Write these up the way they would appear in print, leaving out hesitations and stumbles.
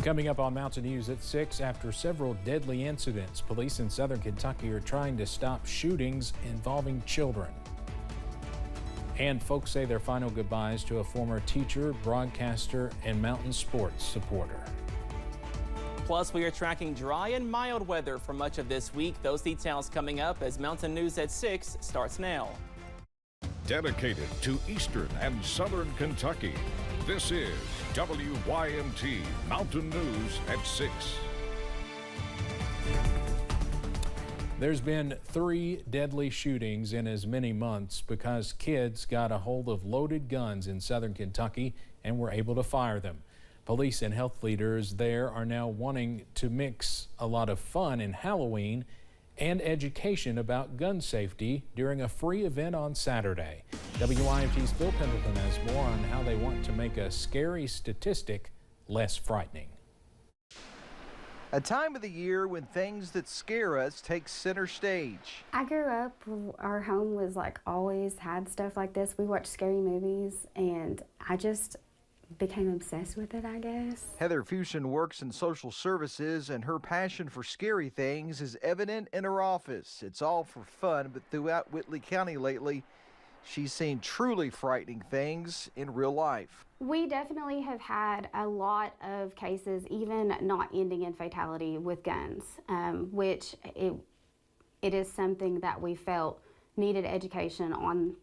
Coming up on Mountain News at 6, after several deadly incidents, police in southern Kentucky are trying to stop shootings involving children. And folks say their final goodbyes to a former teacher, broadcaster, and mountain sports supporter. Plus, we are tracking dry and mild weather for much of this week. Those details coming up as Mountain News at 6 starts now. Dedicated to eastern and southern Kentucky, this is WYMT Mountain News at 6. There's been 3 deadly shootings in as many months because kids got a hold of loaded guns in southern Kentucky and were able to fire them. Police and health leaders there are now wanting to mix a lot of fun in Halloween and education about gun safety during a free event on Saturday. WYMT's Phil Pendleton has more on how they want to make a scary statistic less frightening. A time of the year when things that scare us take center stage. I grew up, our home was like always had stuff like this. We watched scary movies and I just became obsessed with it, I guess. Heather Fusion works in social services and her passion for scary things is evident in her office. It's all for fun, but throughout Whitley County lately, she's seen truly frightening things in real life. We definitely have had a lot of cases, even not ending in fatality with guns, which it is something that we felt needed education on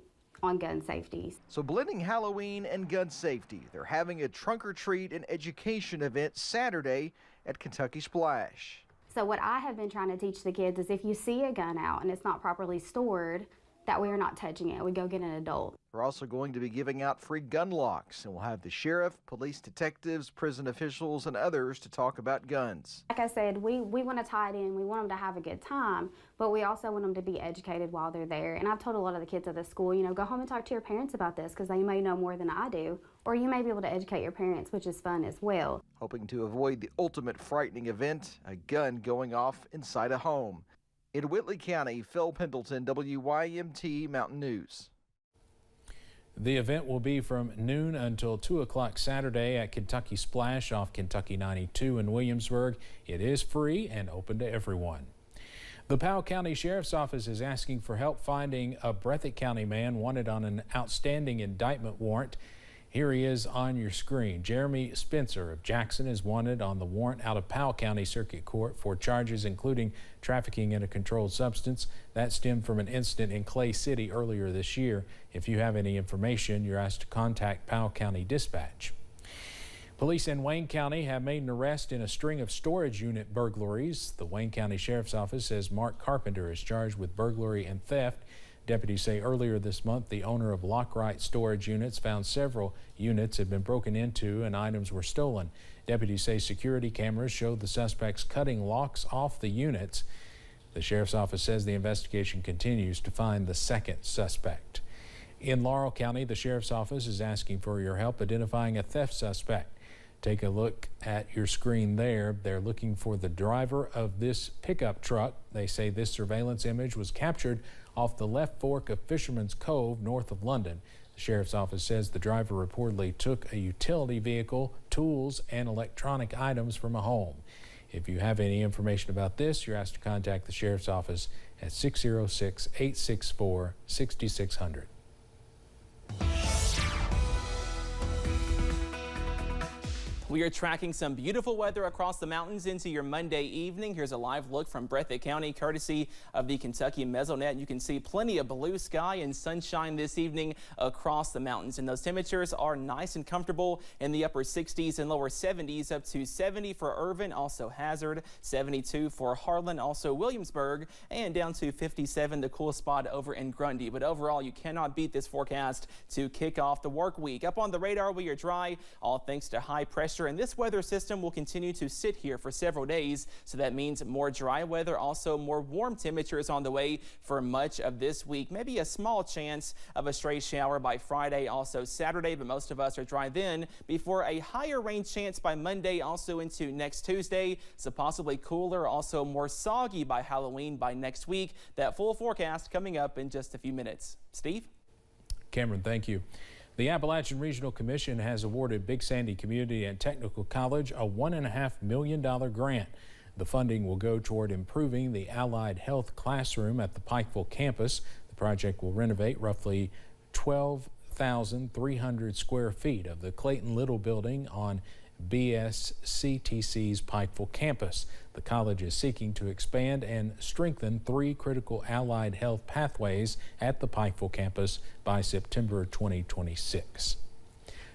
gun safety. So blending Halloween and gun safety, they're having a trunk or treat and education event Saturday at Kentucky Splash. So what I have been trying to teach the kids is if you see a gun out and it's not properly stored, that we are not touching it. We go get an adult. We're also going to be giving out free gun locks, and we'll have the sheriff, police detectives, prison officials, and others to talk about guns. Like I said, we want to tie it in. We want them to have a good time, but we also want them to be educated while they're there. And I've told a lot of the kids at the school, you know, go home and talk to your parents about this because they may know more than I do, or you may be able to educate your parents, which is fun as well. Hoping to avoid the ultimate frightening event, a gun going off inside a home. In Whitley County, Phil Pendleton, WYMT Mountain News. The event will be from noon until 2 o'clock Saturday at Kentucky Splash off Kentucky 92 in Williamsburg. It is free and open to everyone. The Powell County Sheriff's Office is asking for help finding a Breathitt County man wanted on an outstanding indictment warrant. Here he is on your screen. Jeremy Spencer of Jackson is wanted on the warrant out of Powell County Circuit Court for charges including trafficking in a controlled substance. That stemmed from an incident in Clay City earlier this year. If you have any information, you're asked to contact Powell County Dispatch. Police in Wayne County have made an arrest in a string of storage unit burglaries. The Wayne County Sheriff's Office says Mark Carpenter is charged with burglary and theft. Deputies say earlier this month the owner of Lockright storage units found several units had been broken into and items were stolen. Deputies say security cameras showed the suspects cutting locks off the units. The Sheriff's Office says the investigation continues to find the second suspect. In Laurel County, the Sheriff's Office is asking for your help identifying a theft suspect. Take a look at your screen there. They're looking for the driver of this pickup truck. They say this surveillance image was captured off the left fork of Fisherman's Cove north of London. The Sheriff's Office says the driver reportedly took a utility vehicle, tools, and electronic items from a home. If you have any information about this, you're asked to contact the Sheriff's Office at 606-864-6600. We are tracking some beautiful weather across the mountains into your Monday evening. Here's a live look from Breathitt County, courtesy of the Kentucky Mesonet. You can see plenty of blue sky and sunshine this evening across the mountains. And those temperatures are nice and comfortable in the upper 60s and lower 70s, up to 70 for Irvin, also Hazard, 72 for Harlan, also Williamsburg, and down to 57, the cool spot over in Grundy. But overall, you cannot beat this forecast to kick off the work week. Up on the radar, we are dry, all thanks to high pressure. And this weather system will continue to sit here for several days, so that means more dry weather, also more warm temperatures on the way for much of this week. Maybe a small chance of a stray shower by Friday, also Saturday, but most of us are dry then, before a higher rain chance by Monday, also into next Tuesday. So possibly cooler, also more soggy by Halloween by next week. That full forecast coming up in just a few minutes. Steve? Cameron, thank you. The Appalachian Regional Commission has awarded Big Sandy Community and Technical College a $1.5 million grant. The funding will go toward improving the allied health classroom at the Pikeville campus. The project will renovate roughly 12,300 square feet of the Clayton Little building on BSCTC's Pikeville campus. The college is seeking to expand and strengthen 3 critical allied health pathways at the Pikeville campus by September 2026.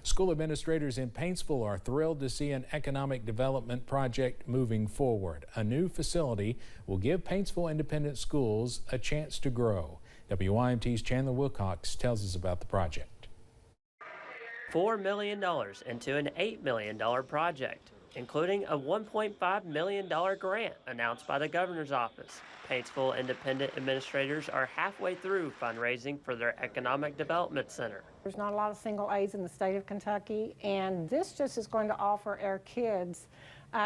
School administrators in Paintsville are thrilled to see an economic development project moving forward. A new facility will give Paintsville independent schools a chance to grow. WYMT's Chandler Wilcox tells us about the project. $4 million into an $8 million project, including a $1.5 million grant announced by the governor's office. Paintsville independent administrators are halfway through fundraising for their economic development center. There's not a lot of single A's in the state of Kentucky, and this just is going to offer our kids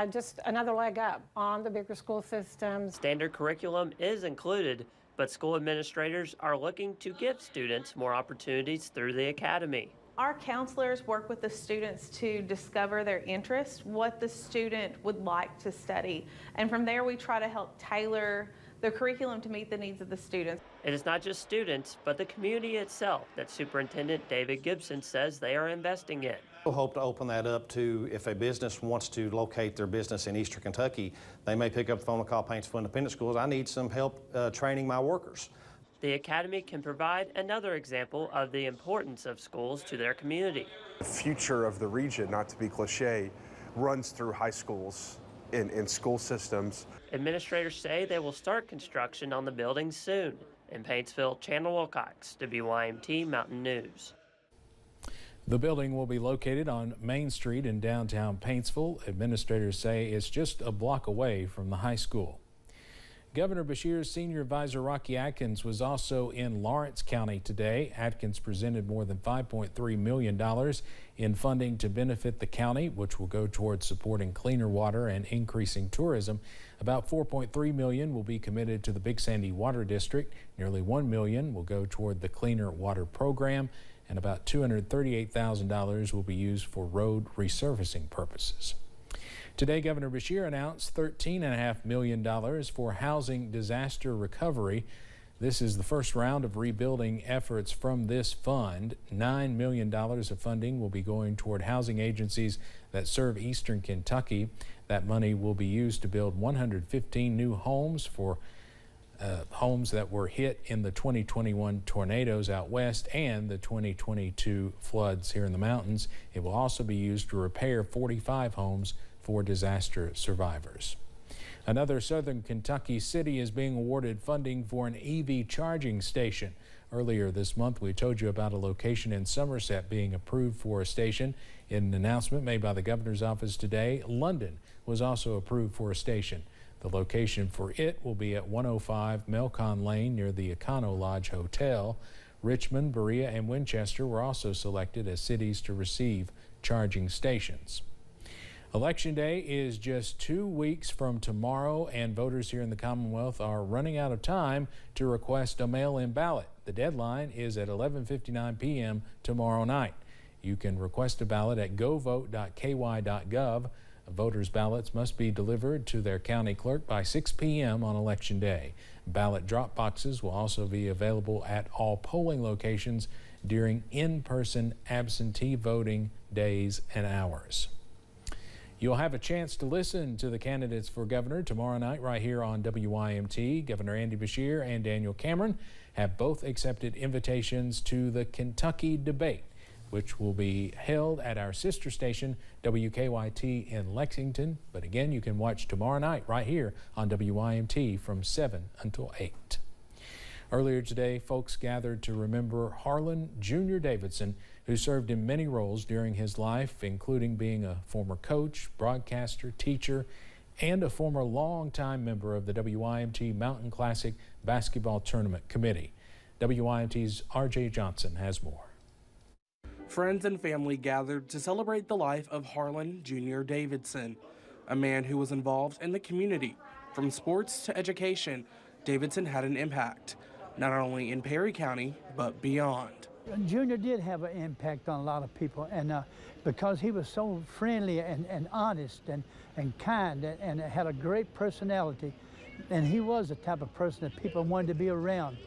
just another leg up on the bigger school systems. Standard curriculum is included, but school administrators are looking to give students more opportunities through the academy. Our counselors work with the students to discover their interests, what the student would like to study. And from there, we try to help tailor the curriculum to meet the needs of the students. It is not just students, but the community itself that Superintendent David Gibson says they are investing in. We'll hope to open that up to if a business wants to locate their business in Eastern Kentucky, they may pick up the phone and call Paintsville Independent Schools. I need some help training my workers. The Academy can provide another example of the importance of schools to their community. The future of the region, not to be cliche, runs through high schools in school systems. Administrators say they will start construction on the building soon. In Paintsville, Chandler Wilcox, WYMT Mountain News. The building will be located on Main Street in downtown Paintsville. Administrators say it's just a block away from the high school. Governor Beshear's senior advisor Rocky Atkins was also in Lawrence County today. Atkins presented more than $5.3 million in funding to benefit the county, which will go towards supporting cleaner water and increasing tourism. About $4.3 million will be committed to the Big Sandy Water District. Nearly $1 million will go toward the Cleaner Water Program, and about $238,000 will be used for road resurfacing purposes. Today, Governor Beshear announced $13.5 million for housing disaster recovery. This is the first round of rebuilding efforts from this fund. $9 million of funding will be going toward housing agencies that serve Eastern Kentucky. That money will be used to build 115 new homes for homes that were hit in the 2021 tornadoes out west and the 2022 floods here in the mountains. It will also be used to repair 45 homes for disaster survivors. Another southern Kentucky city is being awarded funding for an EV charging station. Earlier this month, we told you about a location in Somerset being approved for a station. In an announcement made by the governor's office today, London was also approved for a station. The location for it will be at 105 Melcon Lane near the Econo Lodge Hotel. Richmond, Berea, and Winchester were also selected as cities to receive charging stations. Election Day is just 2 weeks from tomorrow, and voters here in the Commonwealth are running out of time to request a mail-in ballot. The deadline is at 11:59 p.m. tomorrow night. You can request a ballot at govote.ky.gov. Voters' ballots must be delivered to their county clerk by 6 p.m. on Election Day. Ballot drop boxes will also be available at all polling locations during in-person absentee voting days and hours. You'll have a chance to listen to the candidates for governor tomorrow night right here on WYMT. Governor Andy Beshear and Daniel Cameron have both accepted invitations to the Kentucky debate, which will be held at our sister station, WKYT in Lexington. But again, you can watch tomorrow night right here on WYMT from 7 until 8. Earlier today, folks gathered to remember Harlan Jr. Davidson, who served in many roles during his life, including being a former coach, broadcaster, teacher, and a former longtime member of the WYMT Mountain Classic Basketball Tournament Committee. WYMT's R.J. Johnson has more. Friends and family gathered to celebrate the life of Harlan Jr. Davidson, a man who was involved in the community. From sports to education, Davidson had an impact, not only in Perry County, but beyond. Junior did have an impact on a lot of people, and because he was so friendly and honest and kind and had a great personality, and he was the type of person that people wanted to be around.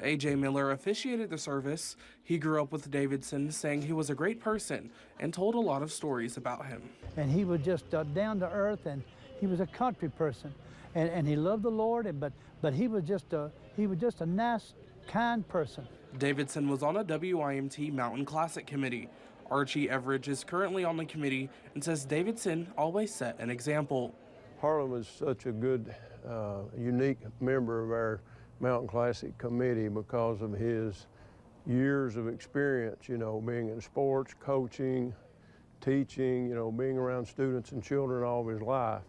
A.J. Miller officiated the service. He grew up with Davidson, saying he was a great person and told a lot of stories about him. And he was just down to earth, and he was a country person, and he loved the Lord, but he was just a nice, kind person. Davidson was on a WYMT Mountain Classic committee. Archie Everidge is currently on the committee and says Davidson always set an example. Harlan was such a good, unique member of our Mountain Classic committee because of his years of experience, you know, being in sports, coaching, teaching, you know, being around students and children all of his life.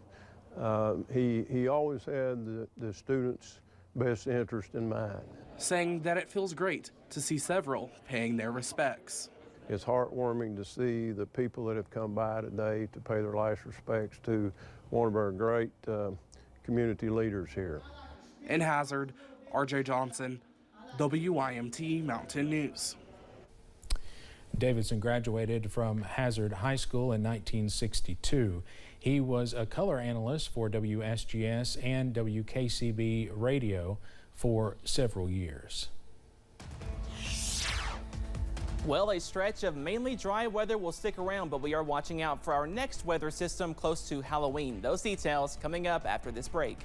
He always had the students' best interest in mind. Saying that it feels great to see several paying their respects. It's heartwarming to see the people that have come by today to pay their last respects to one of our great community leaders here. In Hazard, R.J. Johnson, WYMT Mountain News. Davidson graduated from Hazard High School in 1962. He was a color analyst for WSGS and WKCB radio for several years. Well, a stretch of mainly dry weather will stick around, but we are watching out for our next weather system close to Halloween. Those details coming up after this break.